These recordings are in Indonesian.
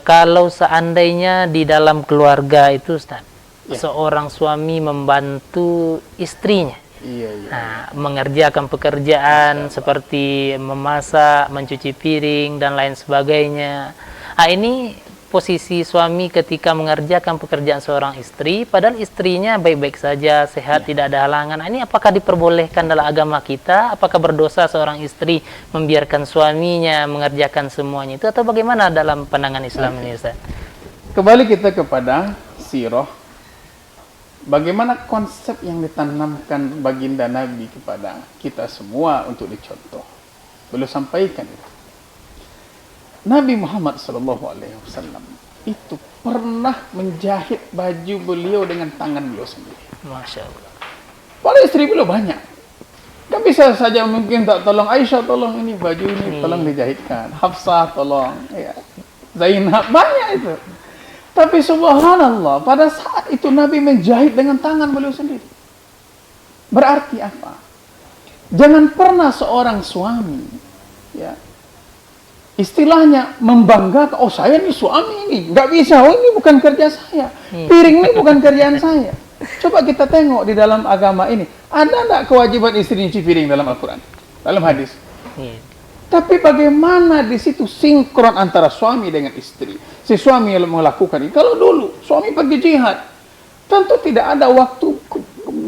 Kalau seandainya di dalam keluarga itu, Ustaz, seorang suami membantu istrinya, mengerjakan pekerjaan seperti memasak, mencuci piring, dan lain sebagainya. Ini posisi suami ketika mengerjakan pekerjaan seorang istri, padahal istrinya baik-baik saja, sehat, tidak ada halangan. Ini apakah diperbolehkan dalam agama kita? Apakah berdosa seorang istri membiarkan suaminya mengerjakan semuanya itu, atau bagaimana dalam pandangan Islam ini, Ustaz? Kembali kita kepada sirah, bagaimana konsep yang ditanamkan baginda Nabi kepada kita semua untuk dicontoh. Beliau sampaikan itu. Nabi Muhammad SAW itu pernah menjahit baju beliau dengan tangan beliau sendiri. Masya Allah. Padahal istri beliau banyak. Kan bisa saja mungkin tak tolong Aisyah, tolong ini baju ini tolong dijahitkan. Hafsah tolong, ya. Zainab, banyak itu. Tapi subhanallah, pada saat itu Nabi menjahit dengan tangan beliau sendiri. Berarti apa? Jangan pernah seorang suami, ya, istilahnya membanggakan, oh saya ini suami ini, nggak bisa, oh ini bukan kerja saya, piring ini bukan kerjaan saya. Coba kita tengok di dalam agama ini, ada nggak kewajiban istri nyuci piring dalam Al-Quran, dalam hadis? Tapi bagaimana di situ sinkron antara suami dengan istri? Si suami yang melakukan ini, kalau dulu suami pergi jihad, tentu tidak ada waktu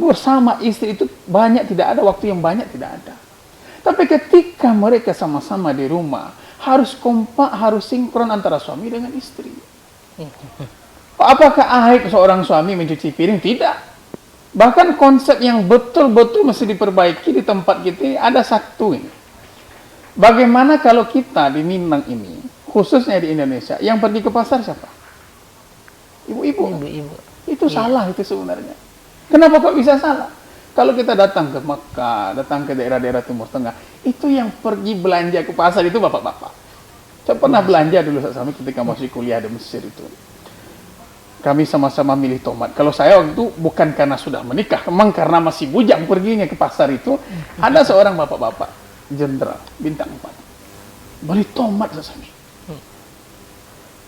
bersama istri itu banyak, tidak ada waktu yang banyak, tidak ada. Tapi ketika mereka sama-sama di rumah, harus kompak, harus sinkron antara suami dengan istri. Apakah aib seorang suami mencuci piring? Tidak. Bahkan konsep yang betul-betul mesti diperbaiki di tempat kita ada satu ini. Bagaimana kalau kita di Minang ini, khususnya di Indonesia, yang pergi ke pasar siapa? Ibu-ibu. Itu salah itu sebenarnya. Kenapa kok bisa salah? Kalau kita datang ke Mekah, datang ke daerah-daerah Timur Tengah, itu yang pergi belanja ke pasar itu bapak-bapak. Saya pernah belanja dulu sama ketika masih kuliah di Mesir itu. Kami sama-sama milih tomat. Kalau saya waktu itu bukan karena sudah menikah, memang karena masih bujang perginya ke pasar itu, ada seorang bapak-bapak, jenderal, bintang 4. Beli tomat sesami.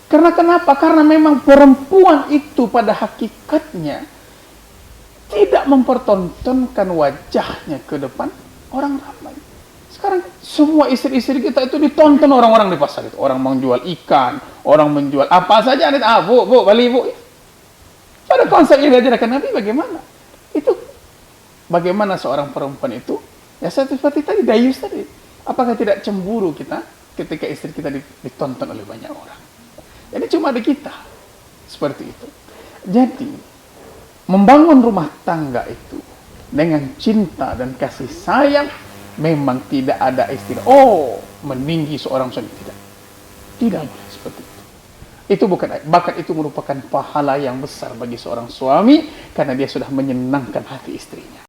Karena kenapa? Karena memang perempuan itu pada hakikatnya tidak mempertontonkan wajahnya ke depan orang ramai. Sekarang semua istri-istri kita itu ditonton orang-orang di pasar itu. Orang menjual ikan, orang menjual apa saja. Bu, beli bu. Pada konsep yang diajarkan Nabi bagaimana? Itu bagaimana seorang perempuan itu, ya seperti tadi, dayus tadi. Apakah tidak cemburu kita ketika istri kita ditonton oleh banyak orang? Jadi cuma di kita. Seperti itu. Jadi membangun rumah tangga itu dengan cinta dan kasih sayang memang tidak ada istilah meninggi seorang suami, tidak boleh seperti itu bukan aib. Bahkan itu merupakan pahala yang besar bagi seorang suami karena dia sudah menyenangkan hati istrinya.